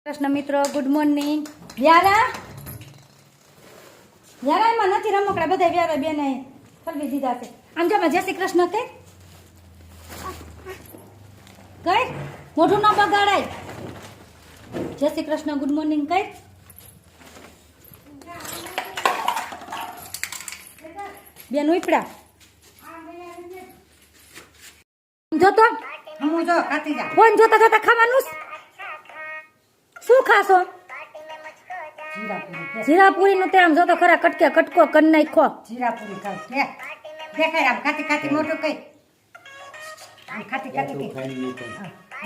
કૃષ્ણ મિત્રો, good morning. Vyara Vyara એમાં નથી રમકડા, બધા વ્યારા બેને ખરીદી દીધા છે. આમ જો જય શ્રી કૃષ્ણ કે કઈ મોઢું ન બગાડાય. જય શ્રી કૃષ્ણ, ગુડ મોર્નિંગ કઈ. બેન ઉપડા જોતો હું જો ખાતી જા. ફોન જોતા જોતા ખાવાનું શું ખાશો? જીરાપુરી નું તે આમ જોતો ખરા કટકે કટકો કરી નાખો. જીરાપુરી ખાવ કે દેખાય આમ ખાતી ખાતી મોઢું કઈ આમ ખાતી ખાતી કે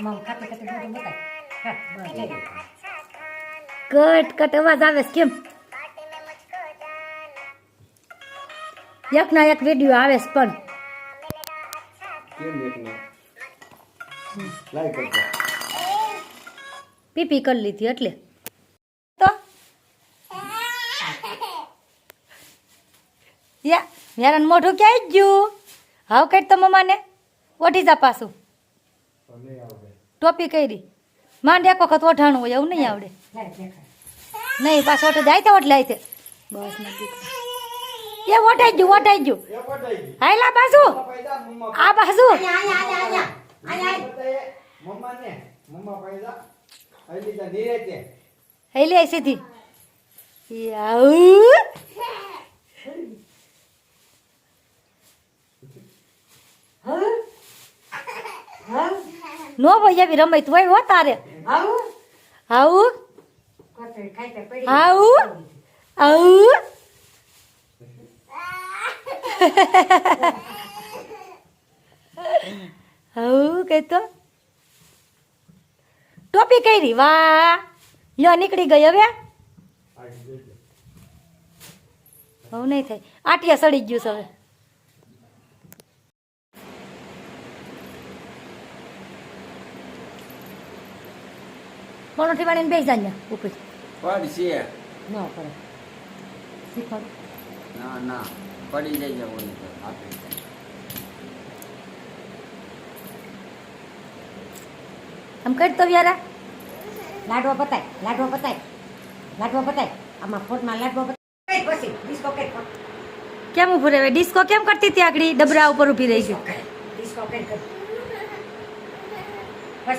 મમ ખાતી ખાતી મોઢું બતાય. હા બસ જઈ. કટ કટ અવાજ આવે છે કેમ? એક ના એક વિડીયો આવે છે પણ કેમ એકના લાઈક કરતા પીપી કરી લીધી એટલે તો યા યારન મોઢું ક્યાં ગયું? હાવ કઈ તો મમ્માને ઓઢી જા પાછું. નહીં આવડે ટોપી કરી માંડ એક વખત ઓઢાણું હોય એવું નહીં આવડે. લાય દેખાય. નહીં પાછો ઓઢે જાય તો ઓઢ લાય તે બસ નથી એ ઓઢાઈ ગયું ઓઢાઈ ગયું. એ પટાઈ ગઈ હાયલા બાજુ પૈદા મમ્મા આ બાજુ મમ્મા ને મમ્મા પૈદા આઈ જા નીરેતે હેલી આઈ સીધી યાઉ નો ભાઈ એવી રમત હોય હો તારે. આવું આવું કોતરી ખાઈ તે પડી. આવું આવું આવું કઈ તો ટોપી કરી વાહ લ્યો નીકળી ગઈ હવે. હવે નહીં થાય આટિયા સડી ગયું છે હવે. મોનોથી વાળીને બેસી જાય ઉપર પડ છે ન કરે શીખવાડ. ના ના પડી જાય જવું તો આપી આમ કર તો વ્યારા લાડવા પતાય લાડવા પતાય લાડવા પતાય આમાં ફોટમાં લાડવા પતાય પછી ડિસ્કો કઈ કેમ ઉભું રહે? ડિસ્કો કેમ કરતી હતી આગળ ડબરા ઉપર ઊભી રહી ગઈ? ડિસ્કો કઈ કર.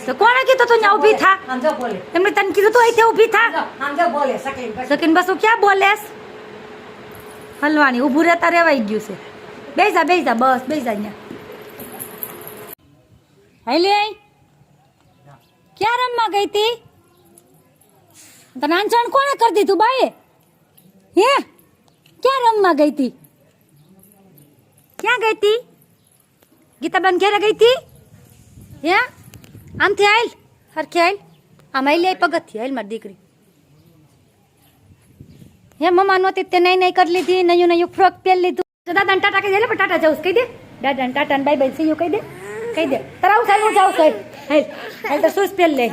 તો કોણે કીધું તું ત્યાં ઊભી થા? આમ જો બોલે એમને તને કીધું તું અહીંથી ઊભી થા. આમ જો બોલે સકલીન પછી સકીન બસુ ક્યાં બોલેસ? હલવાની ઊભું રહેતા રેવાઈ ગયું છે. બેસી જા બસ બેસી જા અહીંયા. હાલી આઈ ક્યાં રમવા ગઈ તી? તને આંચણ કોણે કરી દીધું બાએ? હે ક્યાં રમવા ગઈ તી? ક્યાં ગઈ તી? ગીતાબેન ઘેરે ગઈ તી? હે આમથી આયલ હરખી આયલ આમ આયલી આઈ પગથથી આયલ મારી દીકરી. હે મમ્મા નહોતી તે નહીં કરી લીધી નયું નયું ફ્રોક પહેરી લીધું. તો દાદાને ટાટા કહી દે લે ટાટા જાઉં કહી દે. દાદાને ટાટા ને બાય બાય સીયું કહી દે તારા આવું સારું જાઉં કહી હાલ હાલ તો શૂઝ પહેરી લે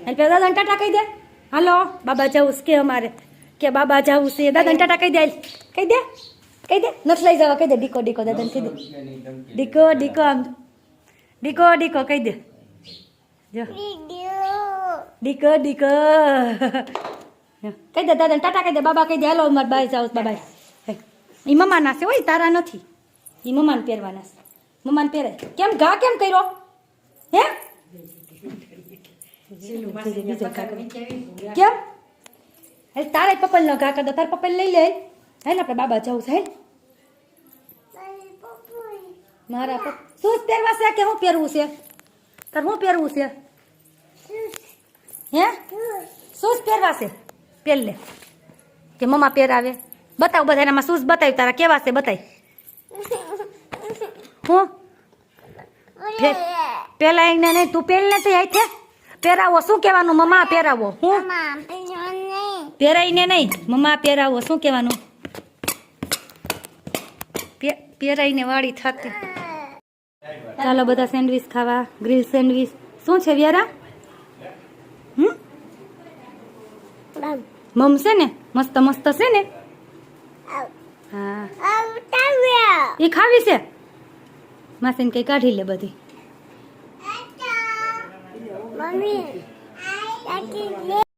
હાલ પેલા દાદાને ટાટા કહી દે. હાલો બાબા જાઉં કે અમારે કે બાબા જાવું છે. દાદાને ટાટા કહી દે હાલ કહી દે નથી લઈ જવા કહી દે. ડીકો ડીકો દાદાને કહી દે ડીકો ડીકો આમ ડીકો ડીકો કહી દે જો ડીકો ડીકો કહી દે દાદાને ટાટા કહી દે. બાબા કહી દે હાલો મારે બાય જાઉં બાબા. એ મમ્માના છે હોય તારા નથી. એ મમ્માને પહેરવાના છે. મમ્માને પહેરે કેમ ઘા કેમ કર્યો? હે કેમ હે તારે પપ્પલ નો ઘા કરતો તાર પપ્પલ લઈ લે. હે ને આપણે બાબા જવું છે. મારા શું પહેરવા છે કે હું પહેરવું છે? તાર હું પહેરવું છે? હે શૂઝ પહેરવા છે? પહેર લે કે મમ્મા પહેરાવે. બતાવ બધા એનામાં શૂઝ બતાવ્યું તારા કેવા છે બતાય. હું પેલા એને નહીં તું પહેર ને તો આઈ પહેરાવો શું કહેવાનું? મમ્મા પહેરાવો. હું પહેરાઈને નહીં મમ્મા પહેરાવો શું કહેવાનું? પહેરાઈને વાળી થતી. ચાલો બધા સેન્ડવીચ ખાવા. ગ્રીલ સેન્ડવીચ શું છે વ્યારા? મમ છે ને મસ્ત મસ્ત છે ને. હા એ ખાવી છે માસીને કઈ કાઢી લે બધી.